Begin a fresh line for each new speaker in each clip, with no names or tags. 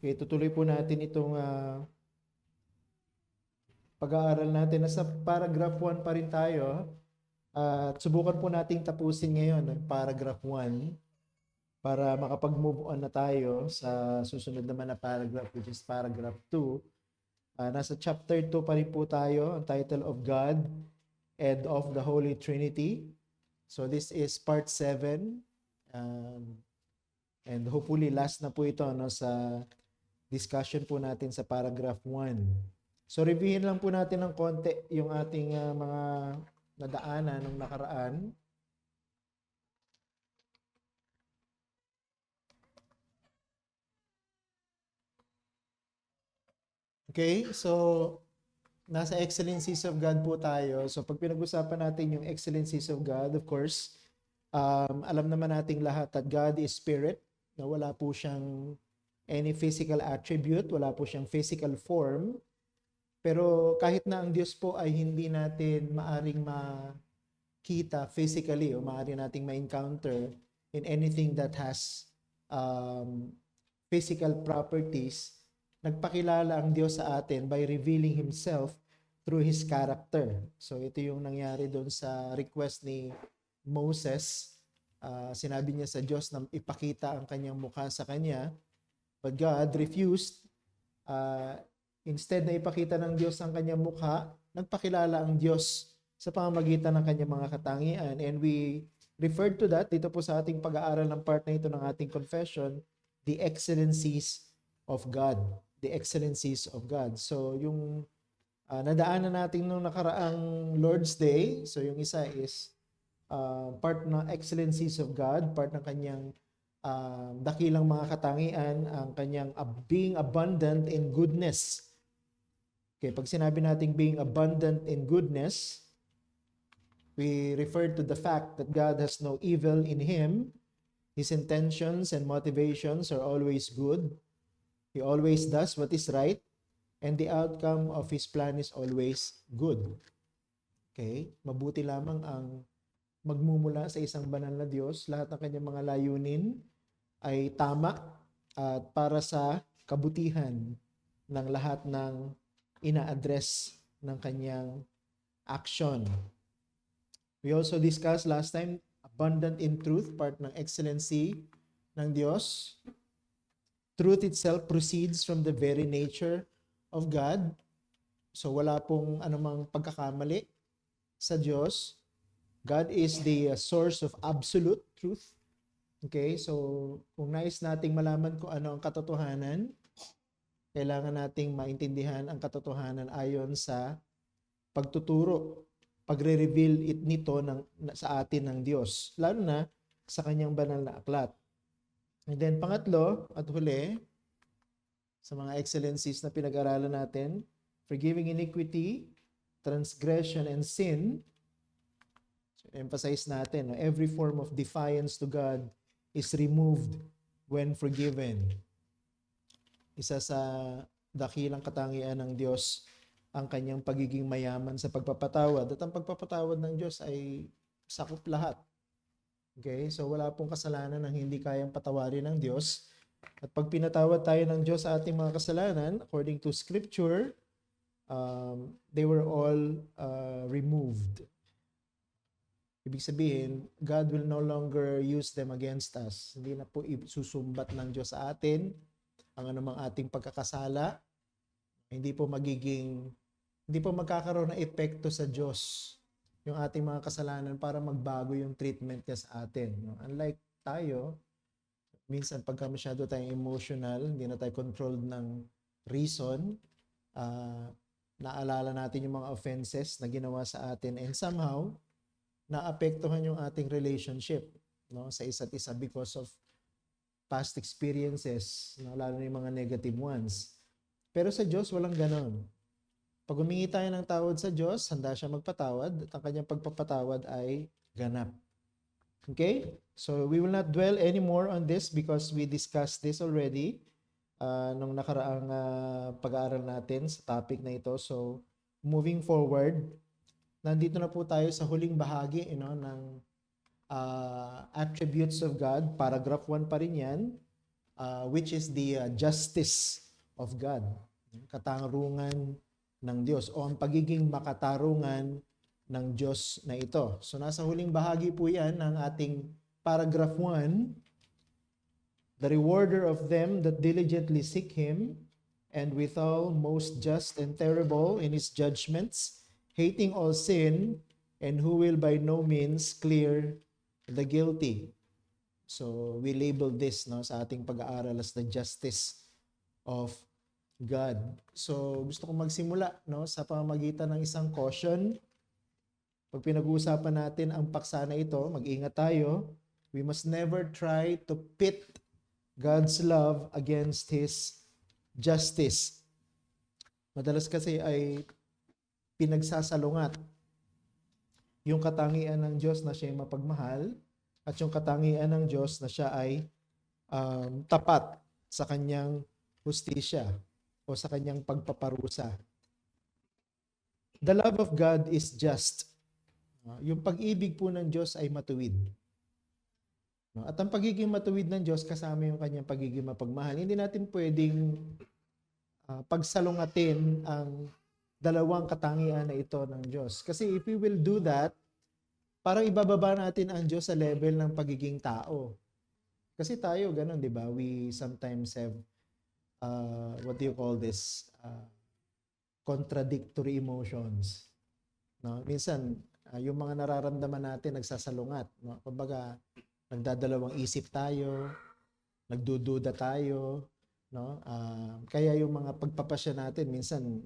Okay, tutuloy po natin itong pag-aaral natin. Nasa paragraph 1 pa rin tayo. At subukan po nating tapusin ngayon ang paragraph 1 para makapag-move on na tayo sa susunod naman na paragraph, which is paragraph 2. Nasa chapter 2 pa rin po tayo, ang title of God and of the Holy Trinity. So this is part 7. And hopefully last na po ito sa discussion po natin sa paragraph 1. So reviewin lang po natin ng konti yung ating mga nadaanan nung nakaraan. Okay, so nasa excellencies of God po tayo. So pag pinag-usapan natin yung excellencies of God, of course, alam naman nating lahat that God is spirit, na wala po siyang any physical attribute, wala po siyang physical form. Pero kahit na ang Diyos po ay hindi natin maaring makita physically o maaring nating ma-encounter in anything that has physical properties, nagpakilala ang Diyos sa atin by revealing Himself through His character. So ito yung nangyari doon sa request ni Moses. Sinabi niya sa Diyos na ipakita ang kanyang mukha sa kanya, but God refused. Instead na ipakita ng Diyos ang kanyang mukha, nagpakilala ang Diyos sa pamamagitan ng kanyang mga katangian. And we referred to that dito po sa ating pag-aaral ng part na ito ng ating confession, the excellencies of God. The excellencies of God. So yung nadaanan natin nung nakaraang Lord's Day, so yung isa is part ng excellencies of God, part ng kanyang dakilang mga katangian, ang kanyang being abundant in goodness. Okay, pag sinabi nating being abundant in goodness, we refer to the fact that God has no evil in Him. His intentions and motivations are always good. He always does what is right, and the outcome of His plan is always good. Okay, mabuti lamang ang magmumula sa isang banal na Diyos. Lahat ng kanyang mga layunin ay tama at para sa kabutihan ng lahat ng ina-address ng kanyang action. We also discussed last time, abundant in truth, part ng excellency ng Diyos. Truth itself proceeds from the very nature of God. So wala pong anumang pagkakamali sa Diyos. God is the source of absolute truth. Okay, so kung nais nating malaman kung ano ang katotohanan, kailangan nating maintindihan ang katotohanan ayon sa pagtuturo, pagre-reveal nito sa atin ng Diyos, lalo na sa kanyang banal na aklat. And then pangatlo at huli, sa mga excellencies na pinag-aralan natin, forgiving iniquity, transgression, and sin. So, emphasize natin, every form of defiance to God is removed when forgiven. Isa sa dakilang katangian ng Diyos ang kanyang pagiging mayaman sa pagpapatawad. At ang pagpapatawad ng Diyos ay sakop lahat. Okay? So wala pong kasalanan na hindi kayang patawarin ng Diyos. At pag pinatawad tayo ng Diyos sa ating mga kasalanan, according to Scripture, they were all removed. Ibig sabihin, God will no longer use them against us. Hindi na po isusumbat ng Diyos sa atin ang anumang ating pagkakasala. Hindi po magkakaroon ng epekto sa Diyos yung ating mga kasalanan para magbago yung treatment niya sa atin. Unlike tayo, minsan pagka masyado tayong emotional, hindi na tayo controlled ng reason, naalala natin yung mga offenses na ginawa sa atin, and somehow, naapektuhan yung ating relationship sa isa't isa because of past experiences, lalo na yung mga negative ones. Pero sa Diyos, walang ganon. Pag humingi tayo ng tawad sa Diyos, handa siya magpatawad at ang kanyang pagpapatawad ay ganap. Okay? So we will not dwell anymore on this because we discussed this already nung nakaraang pag-aaral natin sa topic na ito. So moving forward, nandito na po tayo sa huling bahagi ng attributes of God. Paragraph 1 pa rin yan. which is the justice of God. Katarungan ng Diyos o ang pagiging makatarungan ng Diyos na ito. So nasa huling bahagi po yan ng ating paragraph 1. The rewarder of them that diligently seek Him, and withal most just and terrible in His judgments, hating all sin, and who will by no means clear the guilty. So we label this sa ating pag-aaral as the justice of God. So gusto kong magsimula sa pamamagitan ng isang caution. Pag pinag-uusapan natin ang paksa na ito, mag-ingat tayo. We must never try to pit God's love against His justice. Madalas kasi ay pinagsasalungat yung katangian ng Diyos na siya ay mapagmahal at yung katangian ng Diyos na siya ay tapat sa kanyang hustisya o sa kanyang pagpaparusa. The love of God is just. Yung pag-ibig po ng Diyos ay matuwid. At ang pagiging matuwid ng Diyos kasama yung kanyang pagiging mapagmahal. Hindi natin pwedeng pagsalungatin ang dalawang katangian na ito ng Diyos. Kasi if we will do that, parang ibababa natin ang Diyos sa level ng pagiging tao. Kasi tayo, ganun, di ba? We sometimes have, what do you call this? Contradictory emotions. Minsan, yung mga nararamdaman natin nagsasalungat. Kumbaga, nagdadalawang isip tayo, nagdududa tayo, kaya yung mga pagpapasya natin minsan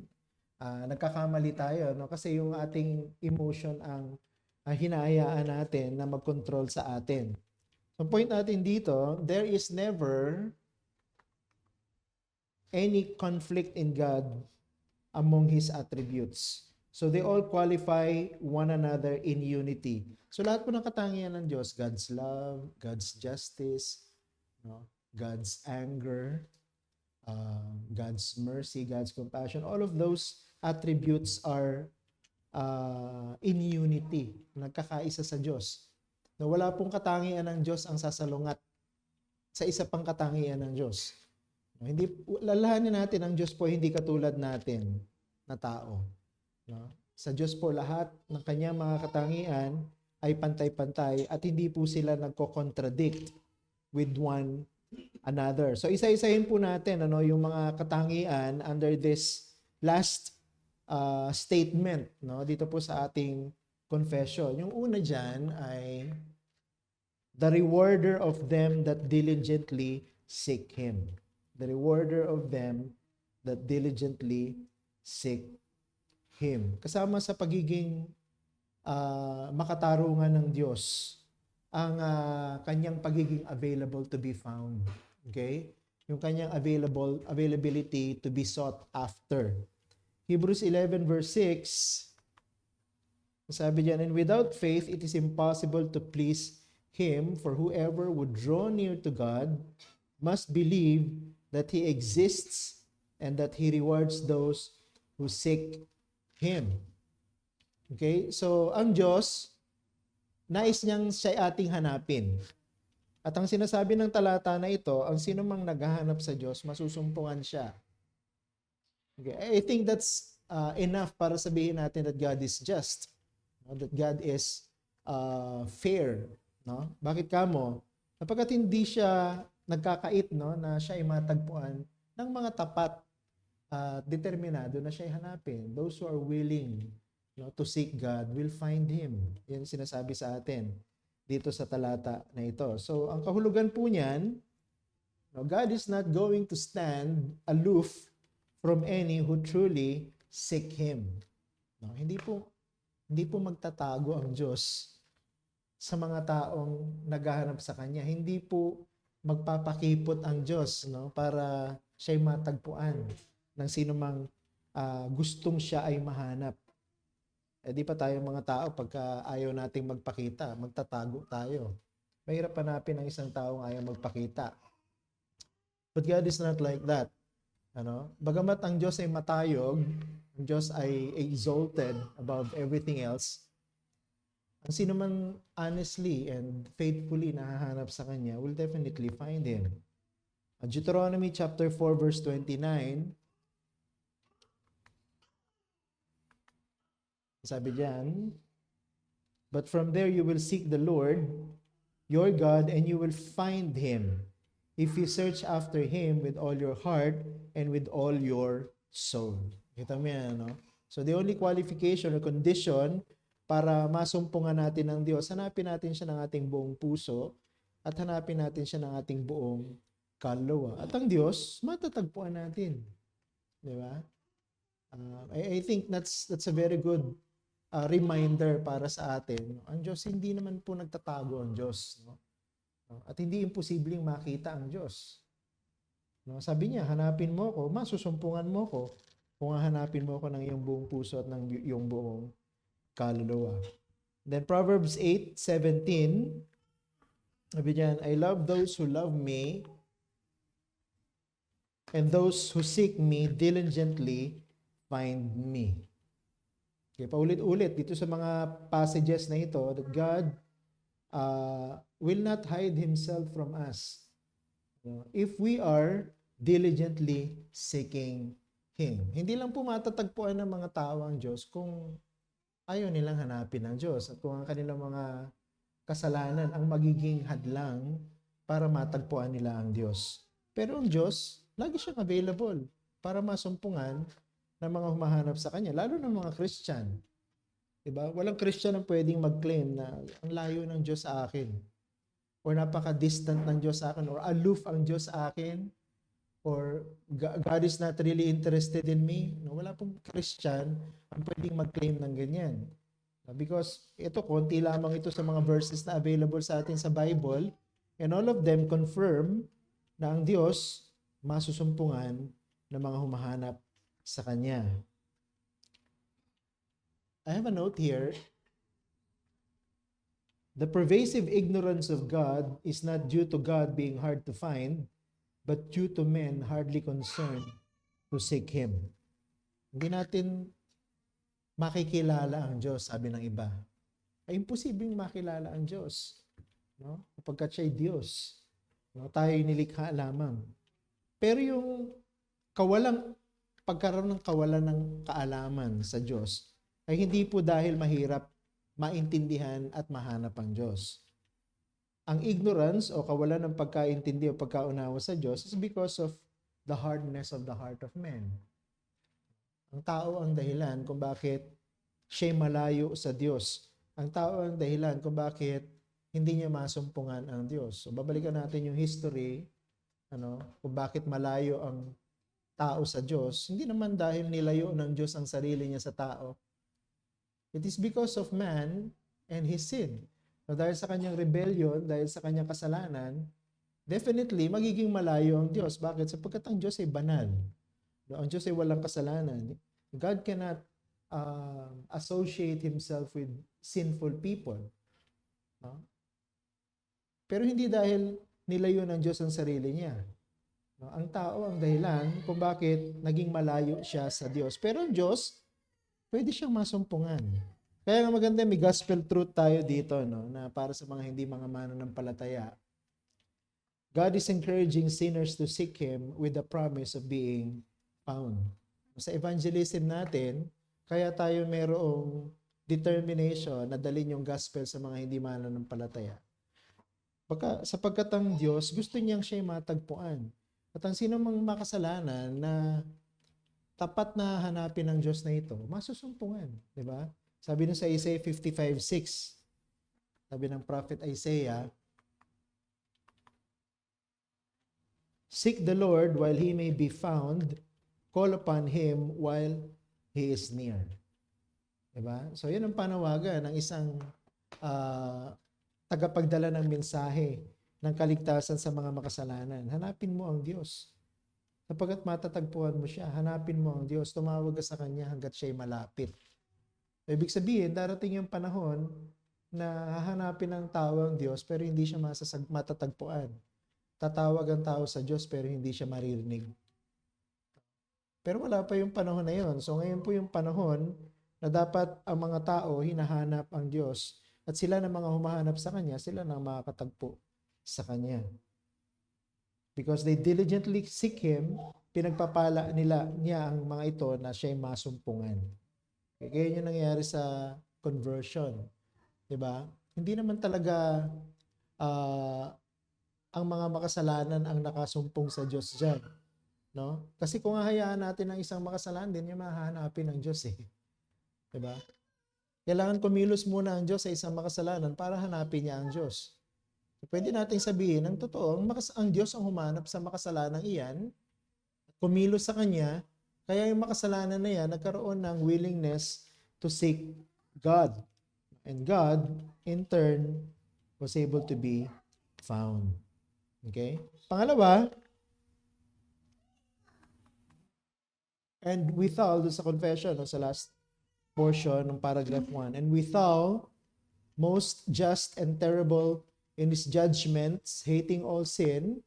nagkakamali tayo, kasi yung ating emotion ang hinahayaan natin na mag-control sa atin. So point natin dito, there is never any conflict in God among His attributes. So they all qualify one another in unity. So lahat po ng katangian ng Diyos, God's love, God's justice, God's anger, God's mercy, God's compassion, all of those attributes are in unity, nagkakaisa sa Diyos. Wala pong katangian ng Diyos ang sasalungat sa isa pang katangian ng Diyos. Hindi, lalahanin natin ang Diyos po hindi katulad natin na tao. Sa Diyos po lahat ng kanyang mga katangian ay pantay-pantay at hindi po sila nagko-contradict with one another. So isa-isahin po natin yung mga katangian under this last statement dito po sa ating confession. Yung una diyan ay the rewarder of them that diligently seek Him. The rewarder of them that diligently seek Him. Kasama sa pagiging makatarungan ng Diyos ang kanyang pagiging available to be found. Okay? Yung kanyang availability to be sought after. Hebrews 11 verse 6, sabi diyan, and without faith it is impossible to please Him, for whoever would draw near to God must believe that He exists and that He rewards those who seek Him. Okay? So, ang Diyos, nais niyang siya ating hanapin. At ang sinasabi ng talata na ito, ang sino mang naghahanap sa Diyos, masusumpungan siya. Okay? I think that's enough para sabihin natin that God is just. That God is fair. Bakit kamo? Kapag hindi siya nagkakait na siya ay matagpuan ng mga tapat determinado na siya ay hanapin. Those who are willing to seek God will find Him. Yan sinasabi sa atin dito sa talata na ito. So, ang kahulugan po niyan, God is not going to stand aloof from any who truly seek Him. Hindi po magtatago ang Diyos sa mga taong naghahanap sa Kanya. Hindi po magpapakipot ang Diyos para siya'y matagpuan ng sino mang gustong siya ay mahanap. Di pa tayo mga tao, pagka ayaw nating magpakita, magtatago tayo. Mahirap hanapin ang isang taong ayaw magpakita. But God is not like that. Bagamat ang Diyos ay matayog, ang Diyos ay exalted above everything else, ang sino man honestly and faithfully nahahanap sa Kanya will definitely find Him. Deuteronomy chapter 4 verse 29. Sabi diyan, but from there you will seek the Lord, your God, and you will find Him if you search after Him with all your heart and with all your soul. Kita mo yan, no? So the only qualification or condition para masumpungan natin ng Diyos, hanapin natin siya ng ating buong puso at hanapin natin siya ng ating buong kaluluwa. At ang Diyos, matatagpuan natin. Di ba? I think that's a very good reminder para sa atin. Ang Diyos, hindi naman po nagtatago ang Diyos. No? At hindi imposibleng makita ang Diyos. No? Sabi niya, hanapin mo ko, masusumpungan mo ko kung hanapin mo ko ng iyong buong puso at ng iyong buong kaluluwa. Then Proverbs 8:17, sabi diyan, I love those who love me, and those who seek me diligently find me. Okay, paulit-ulit dito sa mga passages na ito that God will not hide Himself from us if we are diligently seeking Him. Hindi lang po matatagpuan ng mga tao ang Diyos kung ayaw nilang hanapin ang Diyos at kung ang kanilang mga kasalanan ang magiging hadlang para matagpuan nila ang Diyos. Pero ang Diyos, lagi siyang available para masumpungan ng mga humahanap sa Kanya, lalo ng mga Christian. Diba? Walang Christian ang pwedeng mag-claim na ang layo ng Diyos sa akin, or napaka-distant ng Diyos sa akin, or aloof ang Diyos sa akin, or God is not really interested in me. No, wala pong Christian ang pwedeng mag-claim ng ganyan. Because ito, konti lamang ito sa mga verses na available sa atin sa Bible, and all of them confirm na ang Diyos masusumpungan ng mga humahanap sa Kanya. I have a note here. The pervasive ignorance of God is not due to God being hard to find, but due to men hardly concerned to seek Him. Hindi natin makikilala ang Diyos, sabi ng iba. Ay imposibleng makilala ang Diyos. No? Kapagkat siya'y Diyos. No? Tayo'y nilikha lamang. Pero yung pagkaroon ng kawalan ng kaalaman sa Diyos ay hindi po dahil mahirap maintindihan at mahanap ang Diyos. Ang ignorance o kawalan ng pagkaintindi o pagkaunawa sa Diyos is because of the hardness of the heart of man. Ang tao ang dahilan kung bakit siya'y malayo sa Diyos. Ang tao ang dahilan kung bakit hindi niya masumpungan ang Diyos. So babalikan natin yung history, kung bakit malayo ang tao sa Diyos. Hindi naman dahil nilayo ng Diyos ang sarili niya sa tao. It is because of man and his sin. So dahil sa kanyang rebellion, dahil sa kanyang kasalanan, definitely magiging malayo ang Diyos. Bakit? Sapagkat ang Diyos ay banal. Ang Diyos ay walang kasalanan. God cannot associate Himself with sinful people. No? Pero hindi dahil nilayo ng Diyos ang sarili niya. No? Ang tao ang dahilan kung bakit naging malayo siya sa Diyos. Pero ang Diyos, pwede siyang masumpungan. Kaya nga maganda, may gospel truth tayo dito, no? Na para sa mga hindi mga mananampalataya. God is encouraging sinners to seek Him with the promise of being found. Sa evangelism natin, kaya tayo merong determination na dalhin yung gospel sa mga hindi mananampalataya. Sapagkat ang Diyos, gusto niyang siya'y matagpuan. At ang sino mang makasalanan na tapat na hanapin ng Diyos na ito, masusumpungan. Diba? Sabi nun sa Isaiah 55:6, sabi ng prophet Isaiah, seek the Lord while He may be found, call upon Him while He is near. Diba? So, yun ang panawagan ng isang tagapagdala ng mensahe ng kaligtasan sa mga makasalanan. Hanapin mo ang Diyos. Sapagkat matatagpuan mo siya, hanapin mo ang Diyos, tumawag ka sa Kanya hanggat siya'y malapit. Ibig sabihin, darating yung panahon na hahanapin ng tao ang Diyos pero hindi siya matatagpuan. Tatawag ang tao sa Diyos pero hindi siya maririnig. Pero wala pa yung panahon na yun. So ngayon po yung panahon na dapat ang mga tao hinahanap ang Diyos at sila na mga humahanap sa Kanya, sila na makakatagpo sa Kanya. Because they diligently seek Him, pinagpapala niya ang mga ito na siya'y masumpungan. Kaya yun yung nangyayari sa conversion. Diba? Hindi naman talaga ang mga makasalanan ang nakasumpong sa Diyos dyan. No? Kasi kung hahayaan natin ang isang makasalanan, din yung mahahanapin ng Diyos eh. Diba? Kailangan kumilos muna ang Diyos sa isang makasalanan para hanapin niya ang Diyos. Pwede nating sabihin, ang totoo, ang Diyos ang humanap sa makasalanang iyan, kumilos sa Kanya, kaya yung makasalanan na yan, nagkaroon ng willingness to seek God. And God, in turn, was able to be found. Okay? Pangalawa, and withal, doon sa confession, no, sa last portion ng paragraph 1, and withal, most just and terrible in his judgments, hating all sin,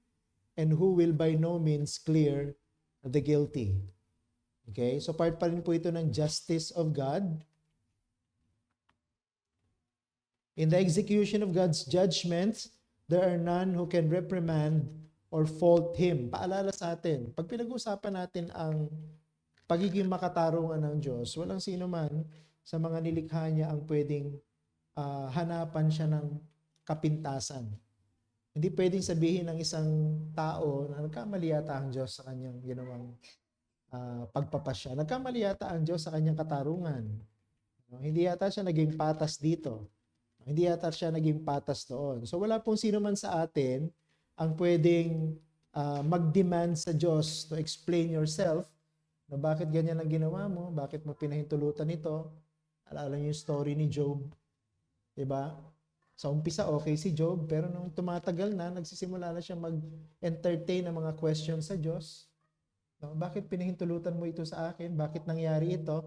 and who will by no means clear the guilty. Okay? So part pa rin po ito ng justice of God. In the execution of God's judgments, there are none who can reprimand or fault Him. Paalala sa atin, pag pinag-usapan natin ang pagiging makatarungan ng Diyos, walang sino man sa mga nilikha niya ang pwedeng hanapan siya ng kapintasan. Hindi pwedeng sabihin ng isang tao na nagkamali yata ang Diyos sa kanyang ginawang pagpapasya. Nagkamali yata ang Diyos sa kanyang katarungan. Hindi yata siya naging patas dito. Hindi yata siya naging patas doon. So wala pong sino man sa atin ang pwedeng mag-demand sa Diyos to explain yourself na bakit ganyan ang ginawa mo, bakit mo pinahintulutan ito. Alala niyo yung story ni Job. Diba? Sa umpisa, okay si Job, pero nung tumatagal na, nagsisimula na siya mag-entertain ng mga questions sa Diyos. No? Bakit pinahintulutan mo ito sa akin? Bakit nangyari ito?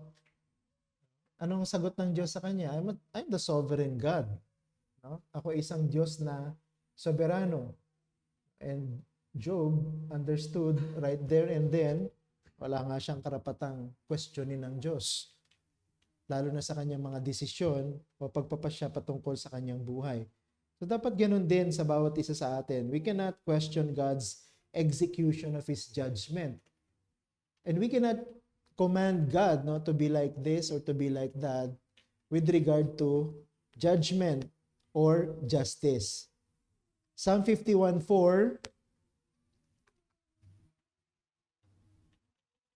Anong sagot ng Diyos sa kanya? I'm the sovereign God. No? Ako isang Diyos na soberano. And Job understood right there and then, wala nga siyang karapatang questionin ng Diyos. Lalo na sa kanyang mga desisyon o pagpapasya patungkol sa kanyang buhay. So dapat ganun din sa bawat isa sa atin. We cannot question God's execution of His judgment. And we cannot command God to be like this or to be like that with regard to judgment or justice. Psalm 51:4,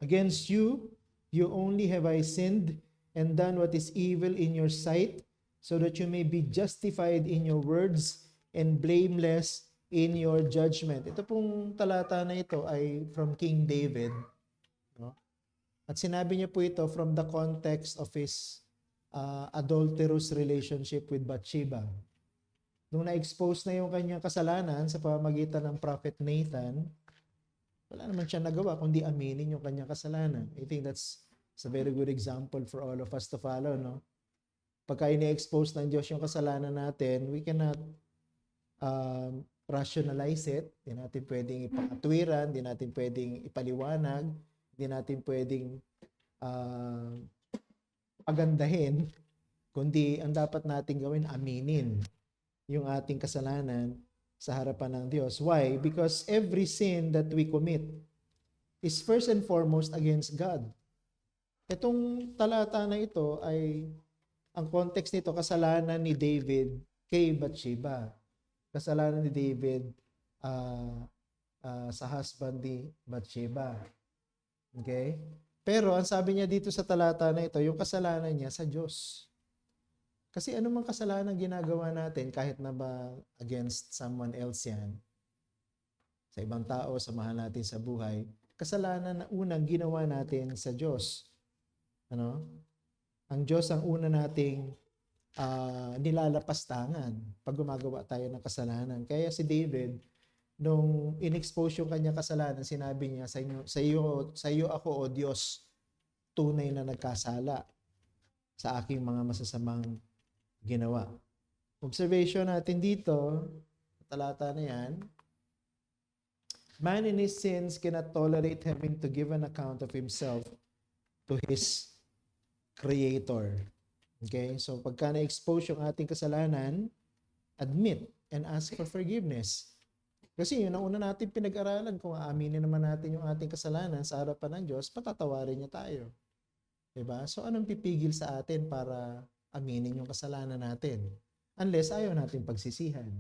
against you, you only have I sinned and done what is evil in your sight, so that you may be justified in your words and blameless in your judgment. Ito pong talata na ito ay from King David. No? At sinabi niya po ito from the context of his adulterous relationship with Bathsheba. Nung na-expose na yung kanyang kasalanan sa pamamagitan ng Prophet Nathan, wala naman siya nagawa kundi aminin yung kanyang kasalanan. I think that's a very good example for all of us to follow, no? Pagka ini-expose ng Diyos yung kasalanan natin, we cannot rationalize it. Hindi natin pwedeng ipakatwiran, hindi natin pwedeng ipaliwanag, hindi natin pwedeng pagandahin, kundi ang dapat natin gawin, aminin yung ating kasalanan sa harapan ng Diyos. Why? Because every sin that we commit is first and foremost against God. Itong talata na ito ay, ang context nito, kasalanan ni David kay Bathsheba. Kasalanan ni David sa husband ni Bathsheba. Okay? Pero ang sabi niya dito sa talata na ito, yung kasalanan niya sa Diyos. Kasi anumang kasalanan ginagawa natin, kahit na ba against someone else yan, sa ibang tao, sa mahal natin sa buhay, kasalanan na unang ginawa natin sa Diyos. Ano? Ang Diyos ang una nating nilalapastangan pag gumagawa tayo ng kasalanan. Kaya si David, nung in-expose yung kanyang kasalanan, sinabi niya, sa iyo ako, O Diyos, tunay na nagkasala sa aking mga masasamang ginawa. Observation natin dito, talata na yan, man in his sins cannot tolerate having to give an account of himself to his Creator. Okay? So, pagka na-expose yung ating kasalanan, admit and ask for forgiveness. Kasi yun ang una natin pinag-aralan, kung aaminin naman natin yung ating kasalanan sa harapan ng Diyos, patatawarin niya tayo. Diba? So anong pipigil sa atin para aminin yung kasalanan natin? Unless ayaw natin pagsisihan.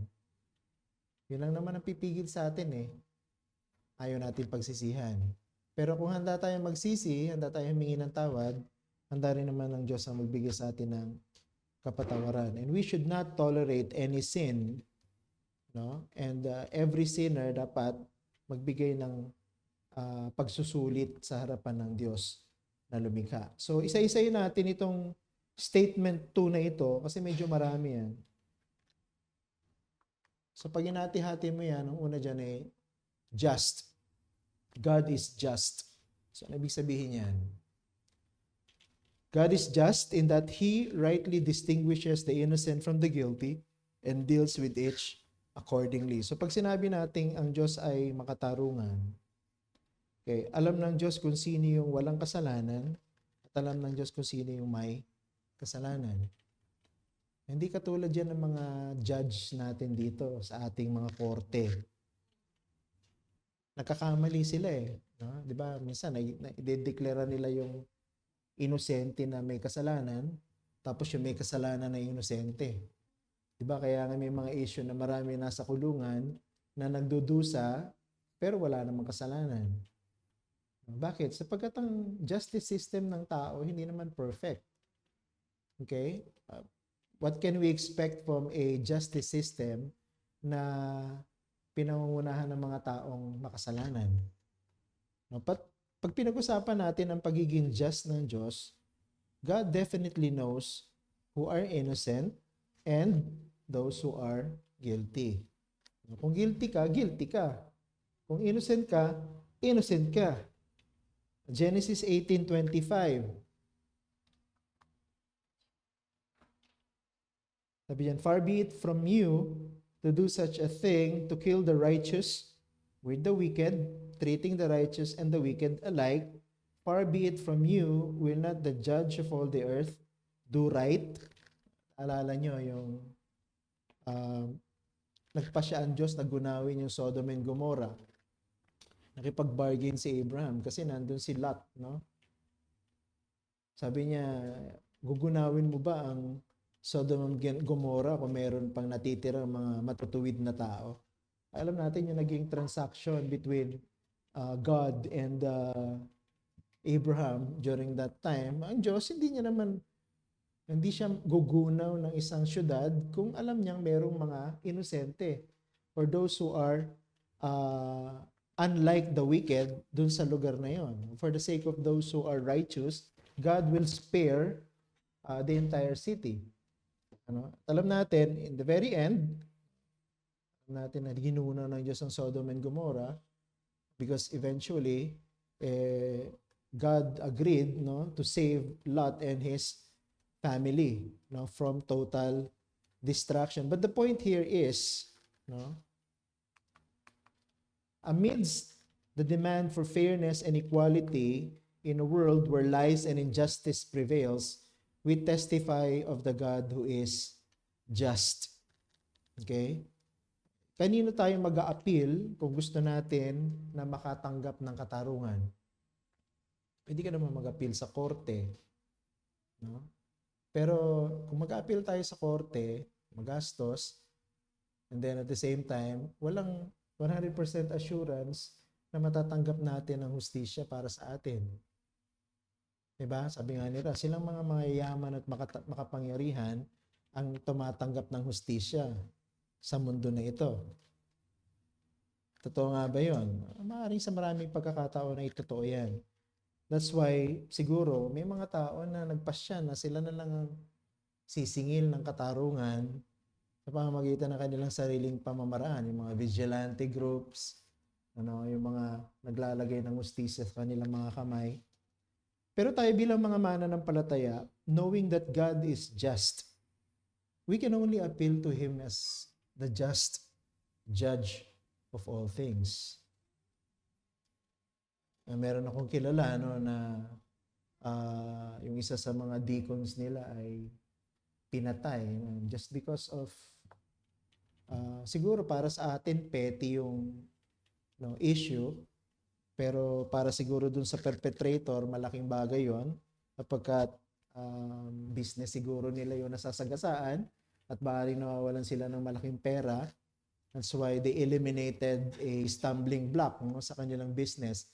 Yun lang naman ang pipigil sa atin eh. Ayaw natin pagsisihan. Pero kung handa tayong magsisi, handa tayong humingi ng tawad, handa rin naman ng Diyos ang magbigay sa atin ng kapatawaran. And we should not tolerate any sin, no? And every sinner dapat magbigay ng pagsusulit sa harapan ng Diyos na lumikha. So, isa-isayin natin itong statement 2 na ito kasi medyo marami yan. So, pag hinati-hati mo yan, ang una dyan ay just. God is just. So, ano ibig sabihin yan? God is just in that He rightly distinguishes the innocent from the guilty and deals with each accordingly. So, pag sinabi nating ang Diyos ay makatarungan, okay, alam ng Diyos kung sino yung walang kasalanan at alam ng Diyos kung sino yung may kasalanan. Hindi katulad yan ng mga judge natin dito sa ating mga korte. Nagkakamali sila eh. No? Di ba? Minsan, i-declare nila yung inosente na may kasalanan, tapos yung may kasalanan na inosente. Di ba? Kaya nga may mga issue na marami nasa kulungan na nagdudusa, pero wala namang kasalanan. Bakit? Sapagkat ang justice system ng tao hindi naman perfect. Okay? What can we expect from a justice system na pinangungunahan ng mga taong makasalanan? No, pag pinag-usapan natin ang pagiging just ng Diyos, God definitely knows who are innocent and those who are guilty. Kung guilty ka, guilty ka. Kung innocent ka, innocent ka. Genesis 18:25. Sabi yan, far be it from you to do such a thing, to kill the righteous with the wicked, treating the righteous and the wicked alike. Far be it from you, will not the judge of all the earth do right? Alala nyo yung nagpasya ang Diyos na gunawin yung Sodom and Gomorrah. Nakipag-bargain si Abraham kasi nandun si Lot, no? Sabi niya, gugunawin mo ba ang Sodom and Gomorrah kung meron pang natitirang mga matutuwid na tao? Alam natin yung naging transaction between God and Abraham during that time. Ang Diyos, hindi siya gugunaw ng isang syudad kung alam niyang merong mga inosente or those who are unlike the wicked dun sa lugar na yon. For the sake of those who are righteous, God will spare the entire city. Alam natin, in the very end, alam natin na ginuuna ng Diyos ang Sodom and Gomorrah because eventually, God agreed to save Lot and his family from total destruction. But the point here is, amidst the demand for fairness and equality in a world where lies and injustice prevails, we testify of the God who is just. Okay? Kanino tayo mag-a-appeal kung gusto natin na makatanggap ng katarungan? Pwede ka naman mag-appeal sa korte. No? Pero kung mag-appeal tayo sa korte, magastos, and then at the same time, walang 100% assurance na matatanggap natin ang hustisya para sa atin. Diba? Sabi nga nila, silang mga mayayaman at makapangyarihan ang tumatanggap ng hustisya sa mundo na ito. Totoo nga ba yun? Maaaring sa maraming pagkakataon na totoo yan. That's why, siguro, may mga tao na nagpasya na sila na lang ang sisingil ng katarungan sa pamamagitan ng kanilang sariling pamamaraan. Yung mga vigilante groups, yung mga naglalagay ng hustisya sa kanilang mga kamay. Pero tayo bilang mga mananampalataya, knowing that God is just, we can only appeal to Him as the just judge of all things. Meron akong kilala na yung isa sa mga deacons nila ay pinatay just because of Siguro para sa atin, petty yung issue, pero para siguro dun sa perpetrator, malaking bagay yon kapagkat business siguro nila yung nasasagasaan at maaaring nawawalan sila ng malaking pera. That's why they eliminated a stumbling block sa kanilang business.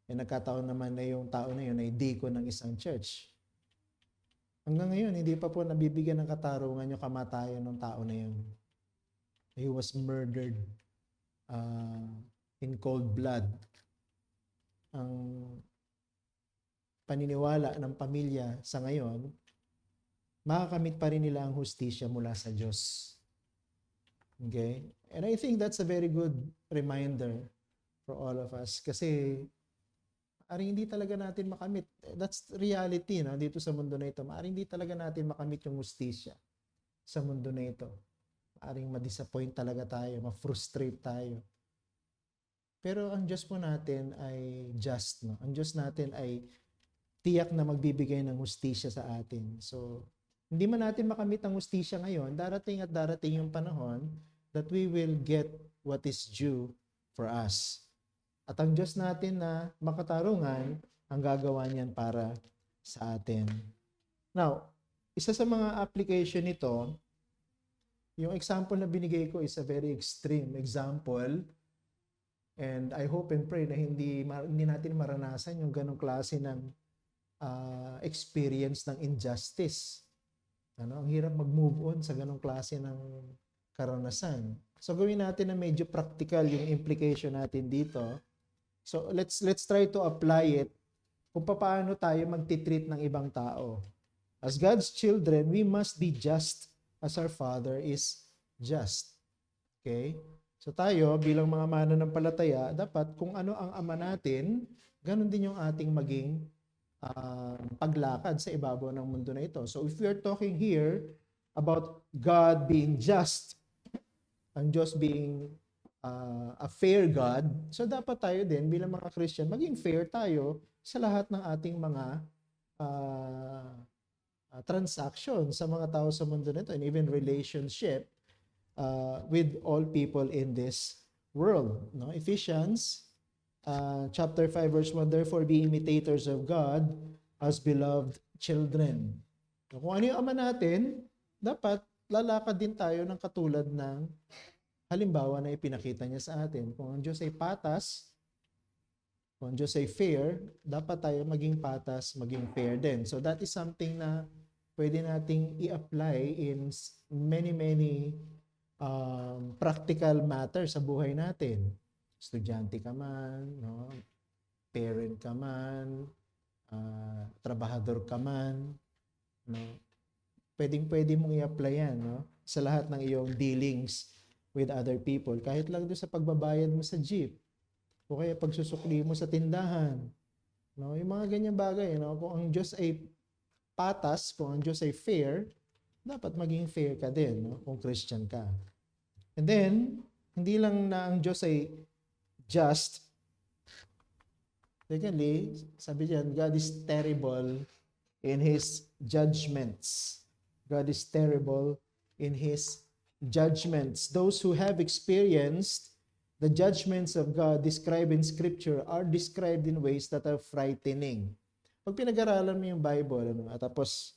Nagkataon naman na yung tao na yun ay deacon ng isang church. Hanggang ngayon, hindi pa po nabibigyan ng katarungan yung kamatayan ng tao na yun. He was murdered in cold blood. Ang paniniwala ng pamilya sa ngayon, makakamit pa rin nila ang hustisya mula sa Diyos. Okay? And I think that's a very good reminder for all of us. Kasi, hindi talaga natin makamit. That's reality dito sa mundo na ito. Hindi talaga natin makamit yung hustisya sa mundo na ito. Ma-disappoint talaga tayo, ma-frustrate tayo. Pero ang Diyos po natin ay just. Ang Diyos natin ay tiyak na magbibigay ng hustisya sa atin. So, hindi man natin makamit ang hustisya ngayon, darating at darating yung panahon that we will get what is due for us. At ang Diyos natin na makatarungan, ang gagawa niyan para sa atin. Now, isa sa mga application nito, yung example na binigay ko is a very extreme example. And I hope and pray na hindi natin maranasan yung ganong klase ng experience ng injustice. Ang hirap mag-move on sa ganong klase ng karanasan. So gawin natin na medyo practical yung implication natin dito. So let's try to apply it kung paano tayo magtitreat ng ibang tao. As God's children, we must be just as our Father is just. Okay? So tayo, bilang mga mananampalataya, dapat kung ano ang ama natin, ganun din yung ating maging paglakad sa ibabaw ng mundo na ito. So if we are talking here about God being just, ang Diyos being a fair God, so dapat tayo din bilang mga Christian, maging fair tayo sa lahat ng ating mga transaction sa mga tao sa mundo na ito and even relationship with all people in this world. Ephesians chapter 5 verse 1, therefore be imitators of God as beloved children. Kung ano yung ama natin, dapat lalakad din tayo ng katulad ng halimbawa na ipinakita niya sa atin. Kung ang Diyos ay patas, kung ang Diyos ay fair, dapat tayo maging patas, maging fair din. So that is something na pwede nating i-apply in many practical matters sa buhay natin. Estudyante ka man, parent ka man, trabahador ka man, pwede mong i-apply yan sa lahat ng iyong dealings with other people. Kahit lang doon sa pagbabayad mo sa jeep, o kaya pagsusukli mo sa tindahan. Yung mga ganyan bagay. Kung ang Diyos ay patas, kung ang Diyos ay fair, dapat maging fair ka din kung Christian ka. And then, hindi lang na ang Diyos ay just. Secondly, sabi diyan, God is terrible in His judgments. God is terrible in His judgments. Those who have experienced the judgments of God described in Scripture are described in ways that are frightening. Pag pinag-aralan mo yung Bible, at tapos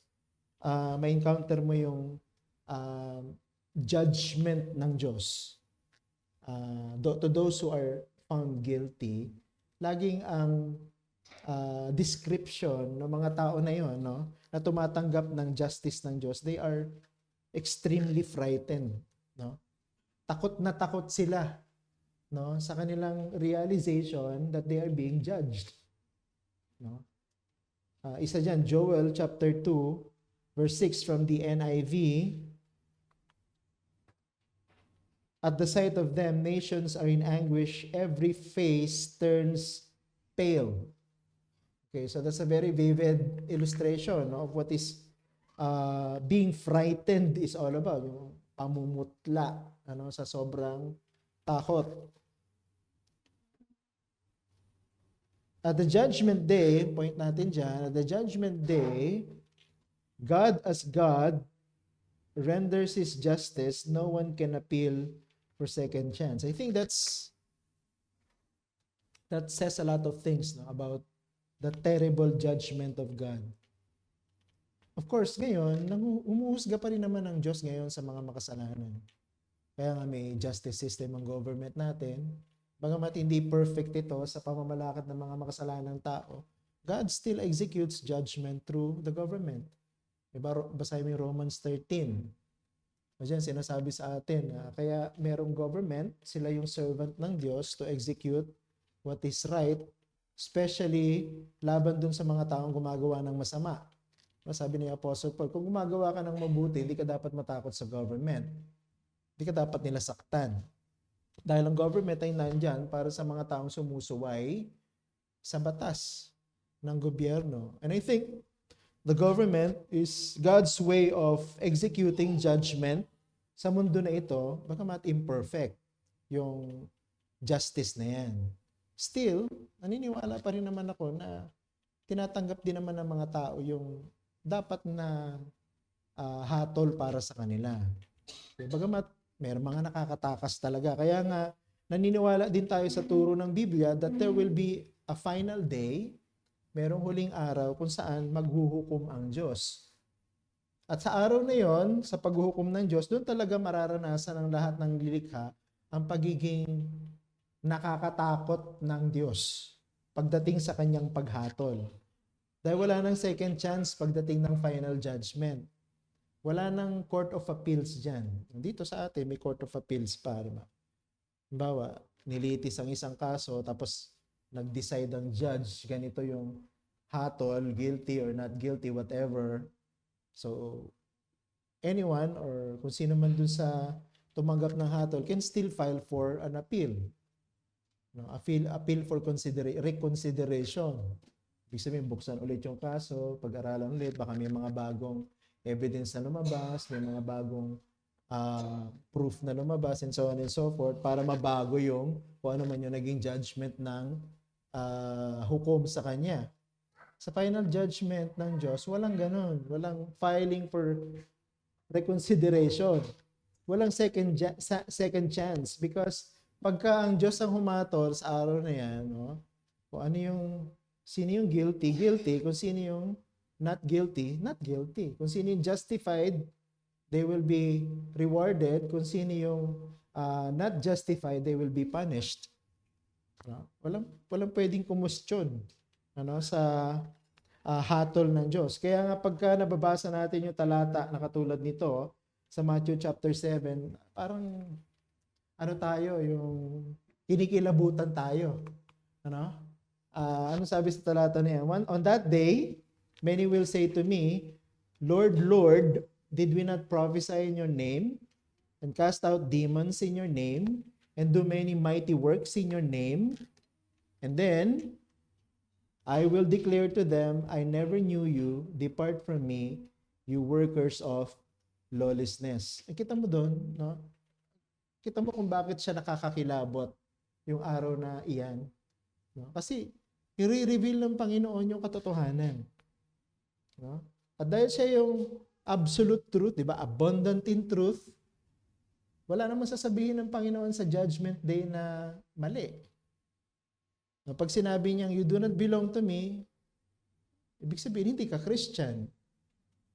may encounter mo yung judgment ng Diyos, to those who are found guilty, laging ang description ng mga tao na yon, na tumatanggap ng justice ng Diyos, they are extremely frightened. Takot na takot sila sa kanilang realization that they are being judged. Isa dyan, Joel chapter 2, verse 6 from the NIV, at the sight of them, nations are in anguish, every face turns pale. Okay, so that's a very vivid illustration of what is being frightened is all about. Yung pamumutla sa sobrang takot. At the judgment day, point natin dyan, at the judgment day, God as God renders his justice, no one can appeal for second chance. I think that says a lot of things, no, about the terrible judgment of God. Of course, ngayon, umuhusga pa rin naman ang Diyos ngayon sa mga makasalanan. Kaya nga may justice system ang government natin. Bagamat hindi perfect ito sa pamamalakad ng mga makasalanang tao, God still executes judgment through the government. Diba, basahin mo yung Romans 13. Diyan, sinasabi sa atin, kaya merong government, sila yung servant ng Diyos to execute what is right, especially laban dun sa mga taong gumagawa ng masama. Sabi ni Apostle Paul, kung gumagawa ka ng mabuti, hindi ka dapat matakot sa government. Hindi ka dapat nila saktan. Dahil ang government ay nandyan para sa mga taong sumusuway sa batas ng gobyerno. And I think the government is God's way of executing judgment sa mundo na ito, bagamat imperfect yung justice na yan. Still, naniniwala pa rin naman ako na tinatanggap din naman ng mga tao yung dapat na hatol para sa kanila. Bagamat mayroong mga nakakatakas talaga. Kaya nga, naniniwala din tayo sa turo ng Biblia that there will be a final day, merong huling araw kung saan maghuhukom ang Diyos. At sa araw na yon, sa paghuhukom ng Diyos, doon talaga mararanasan ng lahat ng lilikha ang pagiging nakakatakot ng Diyos pagdating sa kanyang paghatol. Dahil wala nang second chance pagdating ng final judgment. Wala nang court of appeals dyan. Dito sa atin, may court of appeals pa. Halimbawa, nilitis ang isang kaso, tapos nag-decide ang judge, ganito yung hatol, guilty or not guilty, whatever. So, anyone or kung sino man dun sa tumanggap ng hatol can still file for an appeal. No, appeal for reconsideration. Ibig sabihin, buksan ulit yung kaso, pag-aralan ulit, baka may mga bagong evidence na lumabas, may mga bagong proof na lumabas, and so on and so forth, para mabago yung kung ano man yung naging judgment ng hukom sa kanya. Sa final judgment ng Diyos, walang ganun. Walang filing for reconsideration. Walang second chance because pagka ang Diyos ang humatol sa araw na yan, no, kung ano yung sino yung guilty, guilty. Kung sino yung not guilty, not guilty. Kung sino yung justified, they will be rewarded. Kung sino yung not justified, they will be punished. Walang pwedeng kumustyon sa hatol ng Diyos. Kaya nga pagka nababasa natin yung talata na katulad nito sa Matthew chapter 7, parang tayo, yung kinikilabutan tayo. Ano sabi sa talata na yan? On that day, many will say to me, Lord, Lord, did we not prophesy in your name and cast out demons in your name and do many mighty works in your name? And then, I will declare to them, I never knew you. Depart from me, you workers of lawlessness. Kita mo doon, no? Kita mo kung bakit siya nakakakilabot yung araw na iyan. No? Kasi, i-reveal ng Panginoon yung katotohanan. No? At dahil siya yung absolute truth, di ba? Abundant in truth, wala namang sasabihin ng Panginoon sa judgment day na mali. No, pag sinabi niyang, you do not belong to me, ibig sabihin, hindi ka Christian.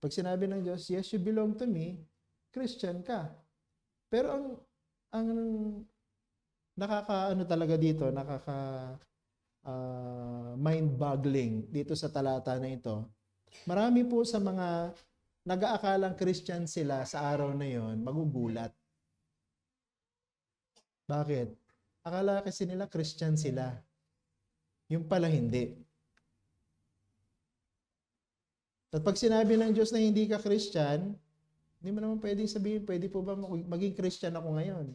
Pag sinabi ng Diyos, yes, you belong to me, Christian ka. Pero ang talaga dito, mind-boggling dito sa talata na ito. Marami po sa mga nag-aakalang Christian sila sa araw na yon, magugulat. Bakit? Akala kasi nila Christian sila. Yung pala hindi. At pag sinabi ng Diyos na hindi ka Christian, hindi mo naman pwedeng sabihin, pwede po ba maging Christian ako ngayon?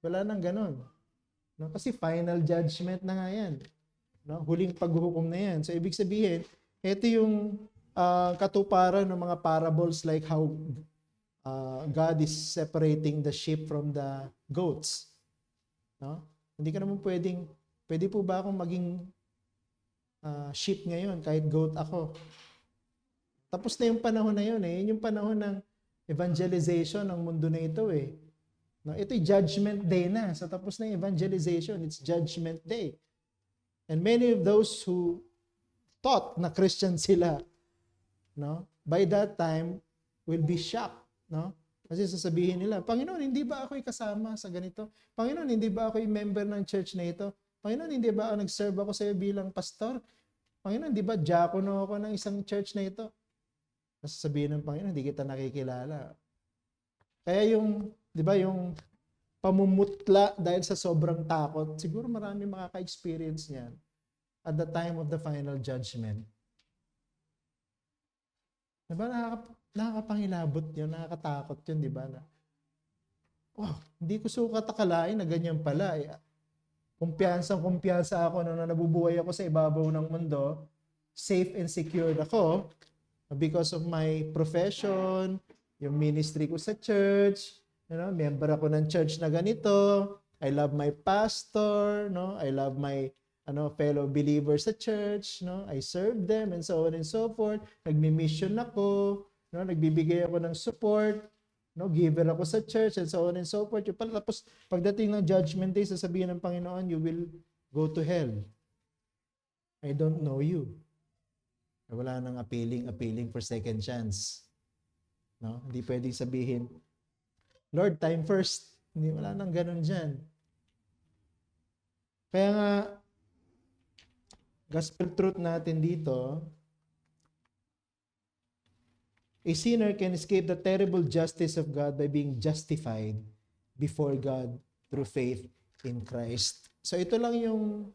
Wala nang ganon. No? Kasi final judgment na nga yan. No? Huling paghuhukom na yan. So, ibig sabihin, ito yung katuparan ng mga parables like how God is separating the sheep from the goats. No? Hindi ka naman pwede po ba akong maging sheep ngayon kahit goat ako? Tapos na yung panahon na yun. Yun yung panahon ng evangelization ng mundo na ito eh. No, ito'y judgment day na. So tapos na yung evangelization, it's judgment day. And many of those who thought na Christian sila, no, by that time will be shocked, no? Kasi sasabihin nila, Panginoon, hindi ba ako'y kasama sa ganito? Panginoon, hindi ba ako'y member ng church na ito? Panginoon, hindi ba nag-serve ako sa iyo bilang pastor? Panginoon, di ba diakono ako ng isang church na ito? Sasabihin ng Panginoon, hindi kita nakikilala. Kaya yung, di ba, yung pamumutla dahil sa sobrang takot, siguro marami makaka-experience niyan at the time of the final judgment. Di ba, nakakapangilabot yun, nakakatakot yun, di ba? Hindi ko sukat akalain na ganyan pala. Kumpiyansa ako na nabubuhay ako sa ibabaw ng mundo, safe and secured ako because of my profession, yung ministry ko sa church, member ako ng church na ganito, I love my pastor, I love my fellow believers sa church, I serve them and so on and so forth. Nagmi-mission ako, nagbibigay ako ng support, giver ako sa church and so on and so forth. Tapos pagdating ng judgment day, sasabihin ng Panginoon, you will go to hell. I don't know you. Wala nang appealing for second chance. Hindi pwedeng sabihin, Lord, time first. Hindi, wala nang ganun dyan. Kaya nga, gospel truth natin dito, a sinner can escape the terrible justice of God by being justified before God through faith in Christ. So ito lang yung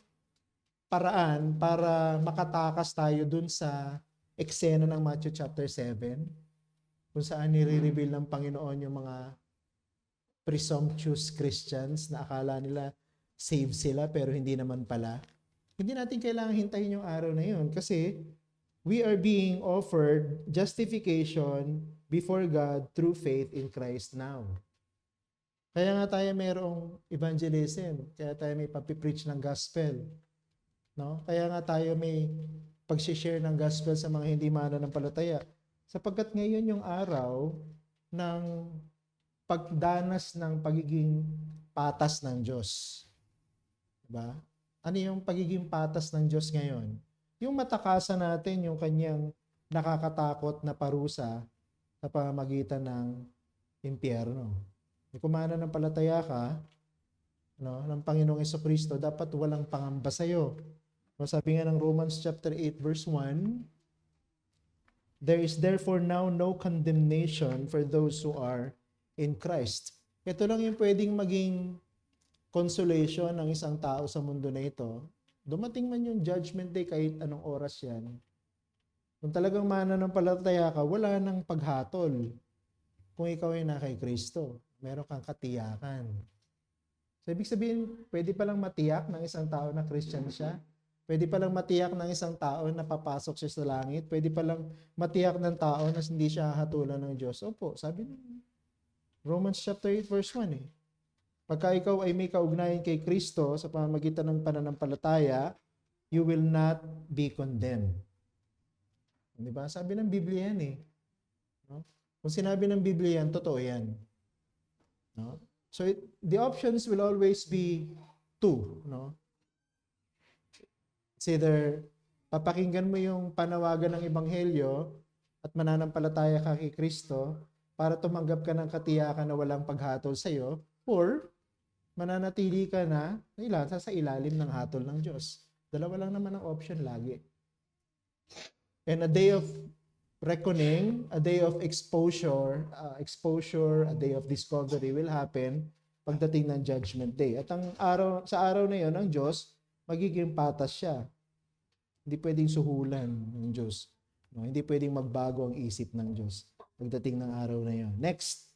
paraan para makatakas tayo dun sa eksena ng Matthew chapter 7, kung saan nire-reveal ng Panginoon yung mga presumptuous Christians na akala nila saved sila pero hindi naman pala. Hindi natin kailangan hintayin yung araw na yun kasi we are being offered justification before God through faith in Christ now. Kaya nga tayo mayroong evangelism, kaya tayo may papipreach ng gospel. Kaya nga tayo may pag-share ng gospel sa mga hindi mananampalataya. Sapagkat ngayon yung araw ng pagdanas ng pagiging patas ng Diyos. Diba? Ano yung pagiging patas ng Diyos ngayon? Yung matakasan natin yung kanyang nakakatakot na parusa sa pamamagitan ng impyerno. Kung mananampalataya ka ng Panginoong Jesucristo, dapat walang pangamba sa'yo. Sabi nga ng Romans chapter 8 verse 1, there is therefore now no condemnation for those who are in Christ. Ito lang yung pwedeng maging consolation ng isang tao sa mundo na ito. Dumating man yung judgment day kahit anong oras yan. Kung talagang mananampalataya ka, wala nang paghatol. Kung ikaw ay na kay Kristo, meron kang katiyakan. So, ibig sabihin, pwede palang matiyak ng isang tao na Christian siya. Pwede palang matiyak ng isang tao na papasok siya sa langit. Pwede palang matiyak ng tao na hindi siya hahatulan ng Diyos. Opo, sabi ng Romans chapter 8 verse 1 eh. Pagka ikaw ay may kaugnayan kay Kristo sa pamamagitan ng pananampalataya, you will not be condemned. Diba? Sabi ng Biblia yan eh. Kung sinabi ng Biblia yan, totoo yan. So the options will always be two. It's either papakinggan mo yung panawagan ng Ebanghelyo at mananampalataya ka kay Kristo para tumanggap ka ng katiyakan na walang paghatol sa iyo, or mananatili ka na sa ilalim ng hatol ng Diyos. Dalawa lang naman ang option lagi. And a day of reckoning, a day of exposure, a day of discovery will happen pagdating ng judgment day. At sa araw na yon ng Diyos, magiging patas siya. Hindi pwedeng suhulan ng Diyos. Hindi pwedeng magbago ang isip ng Diyos pagdating ng araw na yon. Next.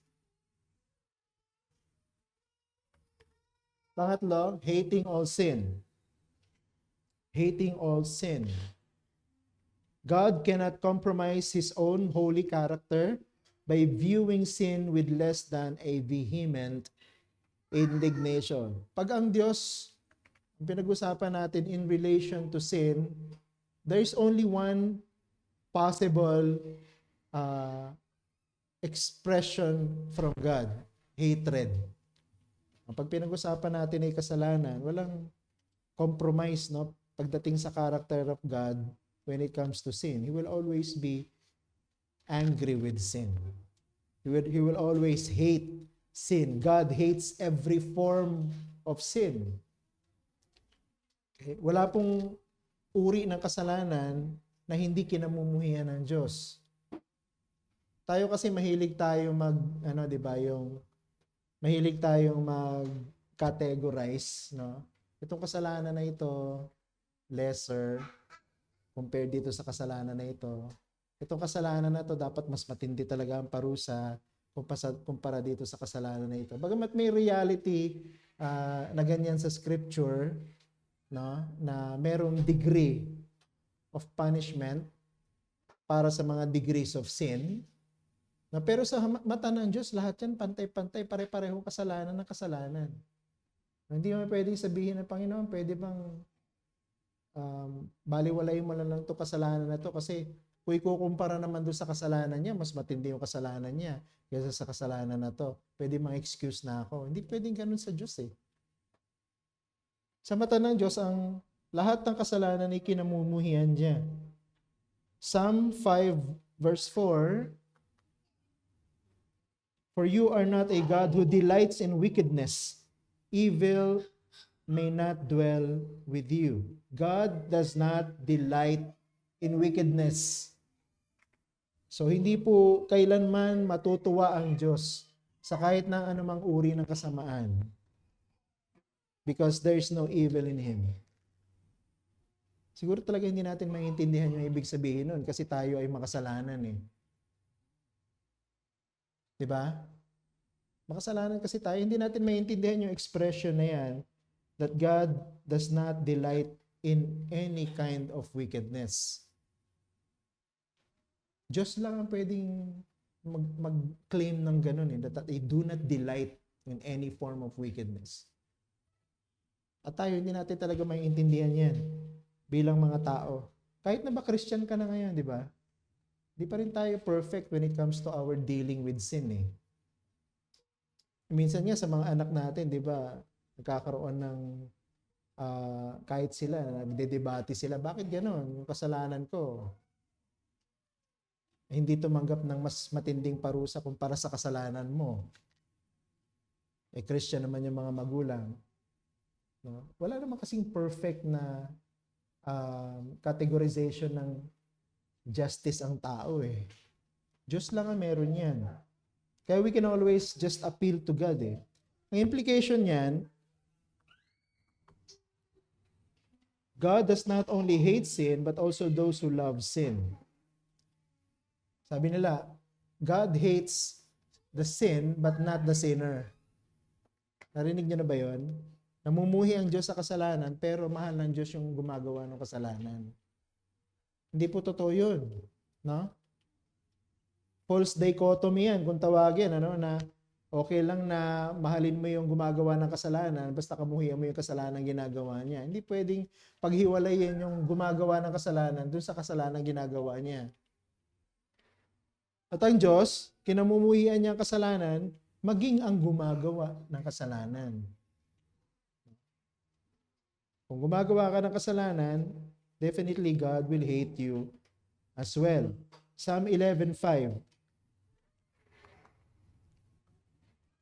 Pangatlo, hating all sin. Hating all sin. God cannot compromise His own holy character by viewing sin with less than a vehement indignation. Pag ang Diyos, ang pinag-usapan natin in relation to sin, there is only one possible expression from God, hatred. Pag pinag-usapan natin ay kasalanan, walang compromise, no? Pagdating sa character of God when it comes to sin. He will always be angry with sin. He will always hate sin. God hates every form of sin. Okay? Wala pong uri ng kasalanan na hindi kinamumuhian ng Diyos. Tayo kasi mahilig tayo di ba, mahilig tayong mag-categorize, no? Itong kasalanan na ito, lesser, compared dito sa kasalanan na ito. Itong kasalanan na ito, dapat mas matindi talaga ang parusa kumpara dito sa kasalanan na ito. Bagamat may reality na ganyan sa scripture, no? Na merong degree of punishment para sa mga degrees of sin. No, pero sa mata ng Diyos, lahat yan pantay-pantay, pare-parehong kasalanan ng kasalanan. Hindi mo pwedeng sabihin ng Panginoon, pwede bang baliwalayin mo lang to kasalanan na to kasi kung ikukumpara naman doon sa kasalanan niya, mas matindi yung kasalanan niya kaysa sa kasalanan na to. Pwede mang-excuse na ako. Hindi pwedeng ganun sa Diyos eh. Sa mata ng Diyos, ang lahat ng kasalanan ay kinamumuhian niya. Psalm 5 verse 4, "For you are not a God who delights in wickedness. Evil may not dwell with you." God does not delight in wickedness. So, hindi po kailanman matutuwa ang Diyos sa kahit na anumang uri ng kasamaan. Because there is no evil in Him. Siguro talaga hindi natin maintindihan yung ibig sabihin nun kasi tayo ay makasalanan eh. Diba? Makasalanan kasi tayo. Hindi natin maintindihan yung expression na yan that God does not delight in any kind of wickedness. Diyos lang ang pwedeng mag-claim ng ganun eh, that I do not delight in any form of wickedness. At tayo, hindi natin talaga maintindihan yan bilang mga tao. Kahit na ba Christian ka na ngayon, di ba? Di pa rin tayo perfect when it comes to our dealing with sin eh. Minsan nga sa mga anak natin, di ba, nagkakaroon ng kahit sila, nagdedebate sila, bakit gano'n? Yung kasalanan ko, hindi tumanggap ng mas matinding parusa kumpara sa kasalanan mo. Eh, Christian naman yung mga magulang. No? Wala naman kasing perfect na categorization ng justice ang tao eh. Diyos lang ang meron yan. Kaya we can always just appeal to God eh. Ang implication niyan, God does not only hate sin, but also those who love sin. Sabi nila, God hates the sin, but not the sinner. Narinig niyo na ba yun? Namumuhi ang Diyos sa kasalanan, pero mahal ng Diyos yung gumagawa ng kasalanan. Hindi po totoo yun. No? False dichotomy yan, kung tawagin, na okay lang na mahalin mo yung gumagawa ng kasalanan, basta kamuhian mo yung kasalanan ginagawa niya. Hindi pwedeng paghiwalayin yung gumagawa ng kasalanan dun sa kasalanan ginagawa niya. At ang Diyos, kinamumuhian niya ang kasalanan, maging ang gumagawa ng kasalanan. Kung gumagawa ka ng kasalanan, definitely God will hate you as well. Psalm 11:5.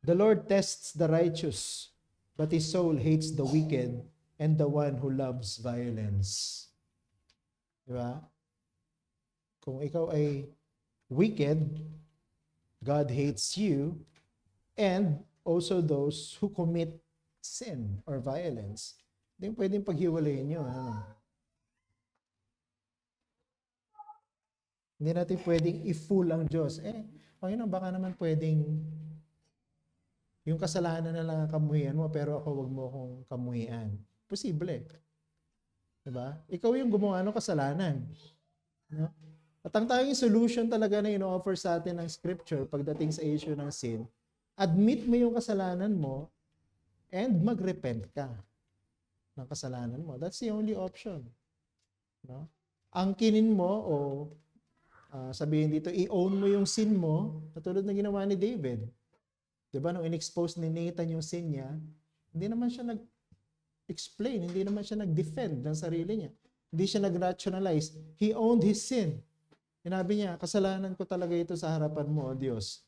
The Lord tests the righteous, but His soul hates the wicked and the one who loves violence. Diba? Kung ikaw ay wicked, God hates you, and also those who commit sin or violence. Hindi pwedeng paghiwalayin nyo. Hindi natin pwedeng i-fool ang Diyos. Panginoon, baka naman pwedeng yung kasalanan na lang ang kamuhian mo, pero ako wag mo akong kamuhian. Posible. Diba? Ikaw yung gumawa ng kasalanan. No? At ang tanging solution talaga na ino-offer sa atin ng Scripture pagdating sa issue ng sin, admit mo yung kasalanan mo and mag-repent ka ng kasalanan mo. That's the only option. No? Angkinin mo o sabihin dito, i-own mo yung sin mo, katulad na ginawa ni David. Diba, nung in-expose ni Nathan yung sin niya, hindi naman siya nag-explain, hindi naman siya nag-defend ng sarili niya. Hindi siya nag-rationalize. He owned his sin. Sinabi niya, kasalanan ko talaga ito sa harapan mo, O Diyos.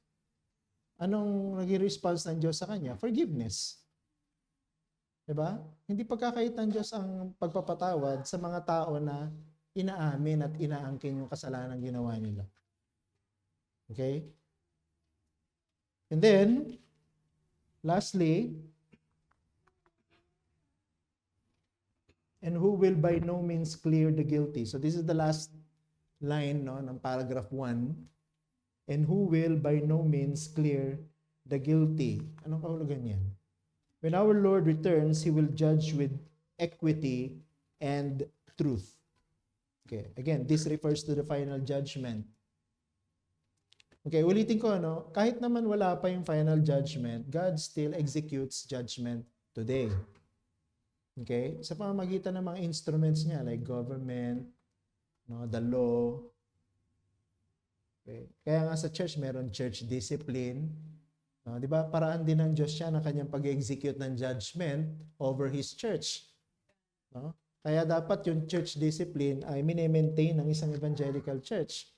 Anong naging response ng Diyos sa kanya? Forgiveness. Diba? Hindi pagkakait ng Diyos ang pagpapatawad sa mga tao na inaamin at inaangkin yung kasalanan ginawa nila. Okay? And then, lastly, and who will by no means clear the guilty. So this is the last line ng paragraph 1. And who will by no means clear the guilty. Anong kahulugan yan? When our Lord returns, He will judge with equity and truth. Okay, again, this refers to the final judgment. Okay, ulitin ko, kahit naman wala pa yung final judgment, God still executes judgment today. Okay, sa pamamagitan ng mga instruments niya like government, the law. Okay. Kaya nga sa church, meron church discipline. Di ba? Paraan din ng Diyos siya na kanyang pag-execute ng judgment over His church. Kaya dapat yung church discipline ay mini-maintain ng isang evangelical church.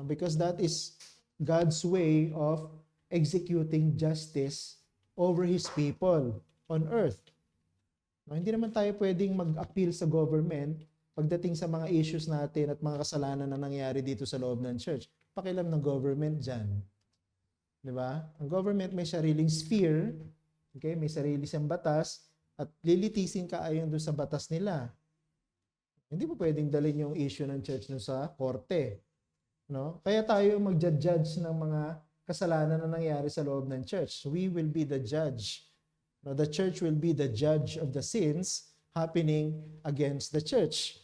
Because that is God's way of executing justice over His people on earth. Hindi naman tayo pwedeng mag-appeal sa government pagdating sa mga issues natin at mga kasalanan na nangyayari dito sa loob ng church. Pakialam ng government dyan. Di ba? Ang government may sariling sphere, okay? May sarili siyang batas, at lilitisin ka ayon doon sa batas nila. Hindi mo pwedeng dalhin yung issue ng church doon sa korte. Kaya tayo mag-judge ng mga kasalanan na nangyayari sa loob ng church. We will be the judge. The church will be the judge of the sins happening against the church.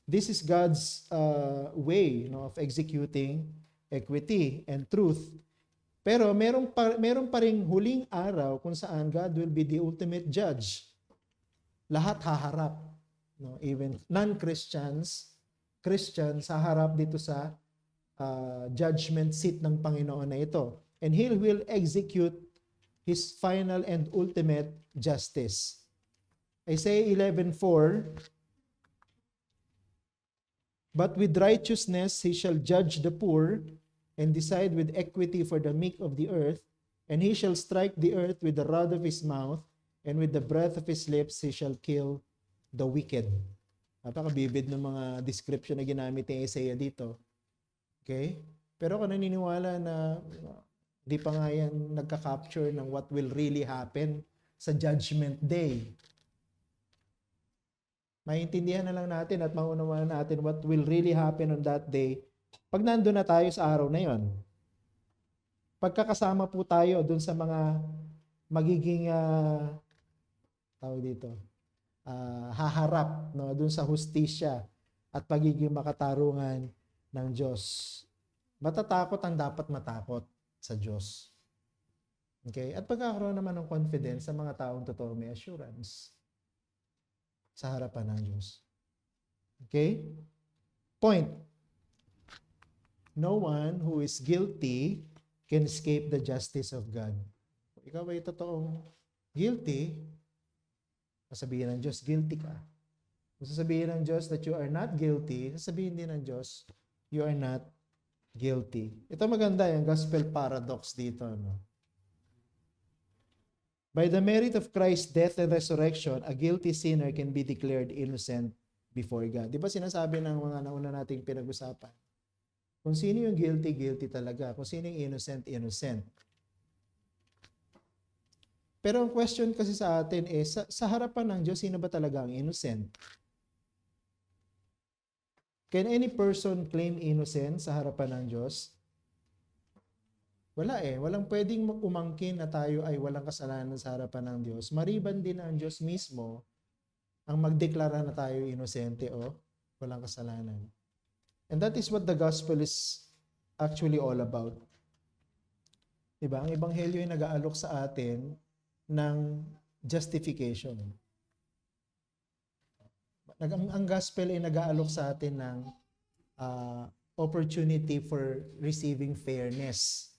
This is God's way of executing equity and truth. Pero meron pa ring huling araw kung saan God will be the ultimate judge. Lahat haharap. Even non-Christians, Christians haharap dito sa judgment seat ng Panginoon na ito. And He will execute His final and ultimate justice. Isaiah 11:4, but with righteousness He shall judge the poor, and decide with equity for the meek of the earth, and He shall strike the earth with the rod of His mouth, and with the breath of His lips He shall kill the wicked. Napakabibid ng mga description na ginamit ni Isaiah dito. Okay? Pero kung naniniwala na di pa nga yan nagka-capture ng what will really happen sa Judgment Day, maintindihan na lang natin at maunawaan natin what will really happen on that day pag nandun na tayo sa araw na yon. Pagkakasama po tayo dun sa mga magiging haharap dun sa hustisya at pagiging makatarungan ng Diyos. Matatakot ang dapat matakot sa Diyos. Okay? At pagkakaroon naman ng confidence sa mga taong totoo may assurance sa harapan ng Diyos. Okay? Point. No one who is guilty can escape the justice of God. Ikaw ay totoong guilty, sasabihin ng Diyos, guilty ka. Kung sasabihin ng Diyos that you are not guilty, sasabihin din ng Diyos, you are not guilty. Ito maganda yung gospel paradox dito. By the merit of Christ's death and resurrection, a guilty sinner can be declared innocent before God. Di ba sinasabi ng mga nauna nating pinag-usapan? Kung sino yung guilty, guilty talaga. Kung sino yung innocent, innocent. Pero ang question kasi sa atin is, sa harapan ng Diyos, sino ba talaga ang innocent? Can any person claim innocence sa harapan ng Diyos? Wala Walang pwedeng umangkin na tayo ay walang kasalanan sa harapan ng Diyos. Mariban din ang Diyos mismo ang magdeklara na tayo inosente o walang kasalanan. And that is what the gospel is actually all about. Diba? Ang ebanghelyo ay nag-aalok sa atin ng justification. Ang gospel ay nag-aalok sa atin ng opportunity for receiving fairness.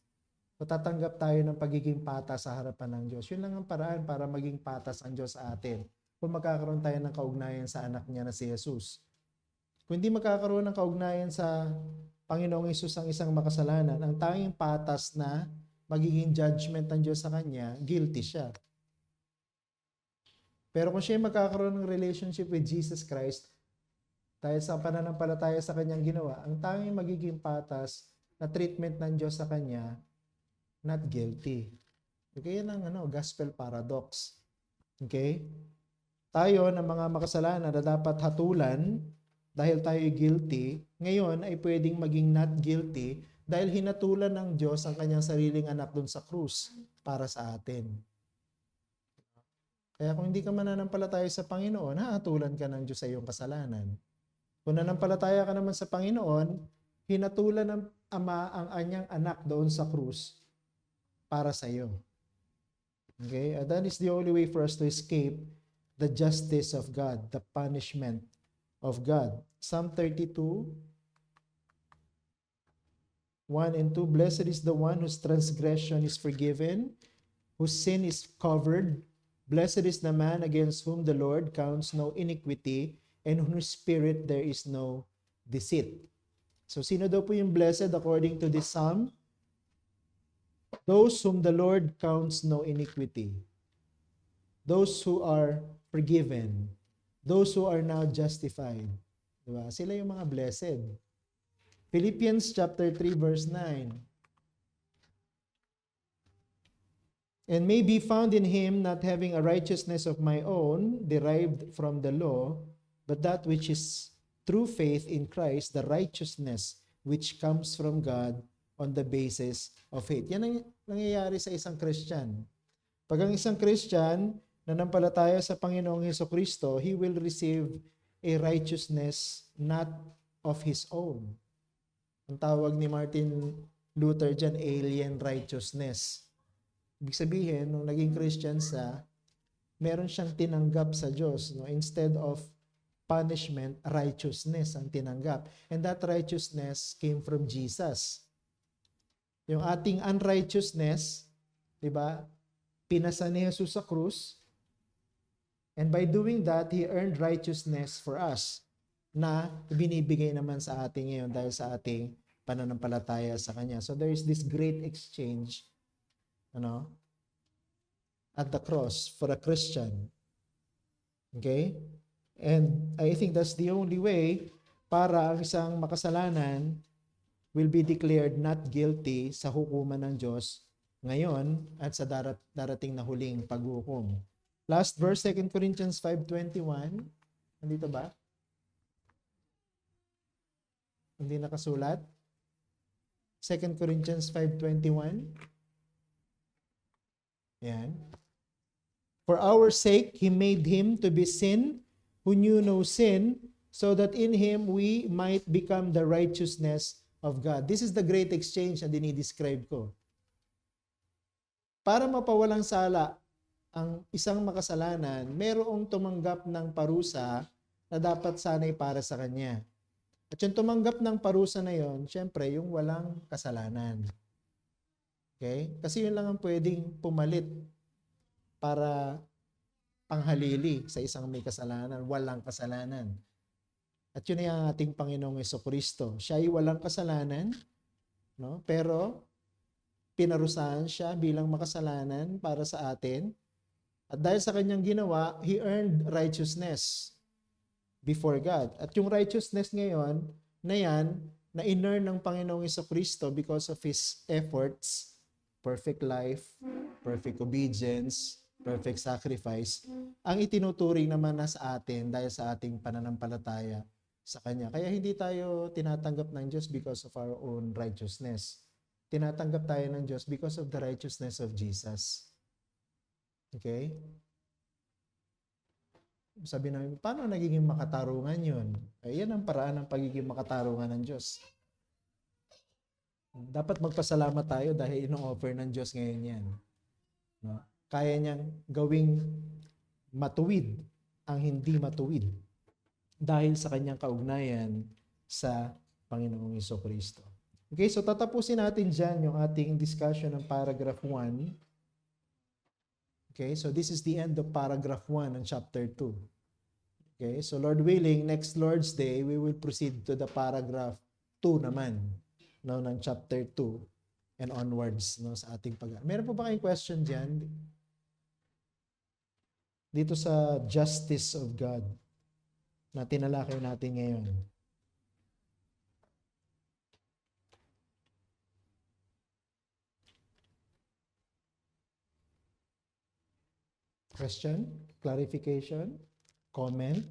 So tatanggap tayo ng pagiging patas sa harapan ng Diyos. Yun lang ang paraan para maging patas ang Diyos sa atin. Kung magkakaroon tayo ng kaugnayan sa anak niya na si Jesus. Kung hindi magkakaroon ng kaugnayan sa Panginoong Hesus ang isang makasalanan, ang tanging patas na magiging judgment ng Diyos sa kanya, guilty siya. Pero kung siya magkakaroon ng relationship with Jesus Christ, dahil sa pananampalataya sa kanyang ginawa, ang tanging magiging patas na treatment ng Diyos sa kanya, not guilty. Okay, yan ang gospel paradox. Okay? Tayo na mga makasalanan na dapat hatulan dahil tayo guilty, ngayon ay pwedeng maging not guilty dahil hinatulan ng Diyos ang kanyang sariling anak dun sa krus para sa atin. Kaya kung hindi ka mananampalataya sa Panginoon, hahatulan ka ng Diyos sa iyong kasalanan. Kung nanampalataya ka naman sa Panginoon, hinatulan ng Ama ang anyang anak doon sa krus para sa iyo. Okay? And that is the only way for us to escape the justice of God, the punishment of God. Psalm 32, 1 and 2, Blessed is the one whose transgression is forgiven, whose sin is covered. Blessed is the man against whom the Lord counts no iniquity, and in whose spirit there is no deceit. So, sino daw po yung blessed according to this psalm? Those whom the Lord counts no iniquity. Those who are forgiven. Those who are now justified. Diba? Sila yung mga blessed. Philippians chapter 3 verse 9. And may be found in him, not having a righteousness of my own, derived from the law, but that which is through faith in Christ, the righteousness which comes from God on the basis of faith. Yan ang nangyayari sa isang Christian. Pag ang isang Christian nanampalataya sa Panginoong Hesukristo, he will receive a righteousness not of his own. Ang tawag ni Martin Luther dyan, alien righteousness. Ibig sabihin, nung naging Christian siya, meron siyang tinanggap sa Diyos. No? Instead of punishment, righteousness ang tinanggap. And that righteousness came from Jesus. Yung ating unrighteousness, di ba, pinasa ni Jesus sa krus, and by doing that, He earned righteousness for us na binibigay naman sa atin ngayon dahil sa ating pananampalataya sa Kanya. So there is this great exchange at the cross for a Christian. Okay? And I think that's the only way para ang isang makasalanan will be declared not guilty sa hukuman ng Diyos ngayon at sa darating na huling paghukom. Last verse, 2 Corinthians 5:21. Nandito ba? Hindi nakasulat? 2 Corinthians 5:21. Yan. For our sake, He made Him to be sin who knew no sin, so that in Him we might become the righteousness of God. This is the great exchange na dinidescribe ko. Para mapawalang sala ang isang makasalanan, merong tumanggap ng parusa na dapat sanay para sa kanya. At yung tumanggap ng parusa na yon, syempre, yung walang kasalanan. Okay? Kasi yun lang ang pwedeng pumalit para panghalili sa isang may kasalanan, walang kasalanan. At yun ay ang ating Panginoong Hesukristo. Siya ay walang kasalanan, no? Pero pinarusahan siya bilang makasalanan para sa atin. At dahil sa kanyang ginawa, He earned righteousness before God. At yung righteousness ngayon, na yan, na in-earn ng Panginoong Hesukristo because of His efforts, perfect life, perfect obedience, perfect sacrifice, ang itinuturing naman na sa atin dahil sa ating pananampalataya sa Kanya. Kaya hindi tayo tinatanggap ng Diyos because of our own righteousness. Tinatanggap tayo ng Diyos because of the righteousness of Jesus. Okay? Sabi namin, paano nagiging makatarungan yun? Ay, yan ang paraan ng pagiging makatarungan ng Diyos. Dapat magpasalamat tayo dahil ino-offer ng Diyos ngayon yan. No? Kaya niyang gawing matuwid ang hindi matuwid dahil sa kanyang kaugnayan sa Panginoong Jesucristo. Okay, so tatapusin natin dyan yung ating discussion ng paragraph 1. Okay, so this is the end of paragraph 1 ng chapter 2. Okay, so Lord willing, next Lord's Day, we will proceed to the paragraph 2 naman, no, ng chapter 2 and onwards, no, sa ating Meron po ba kayong question dyan? Dito sa justice of God na tinalakay natin ngayon. Question? Clarification? Comment?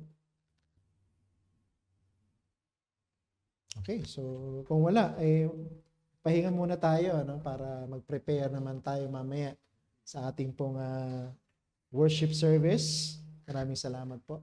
Okay, so kung wala, pahinga muna tayo, no, para mag-prepare naman tayo mamaya sa ating pong worship service. Maraming salamat po.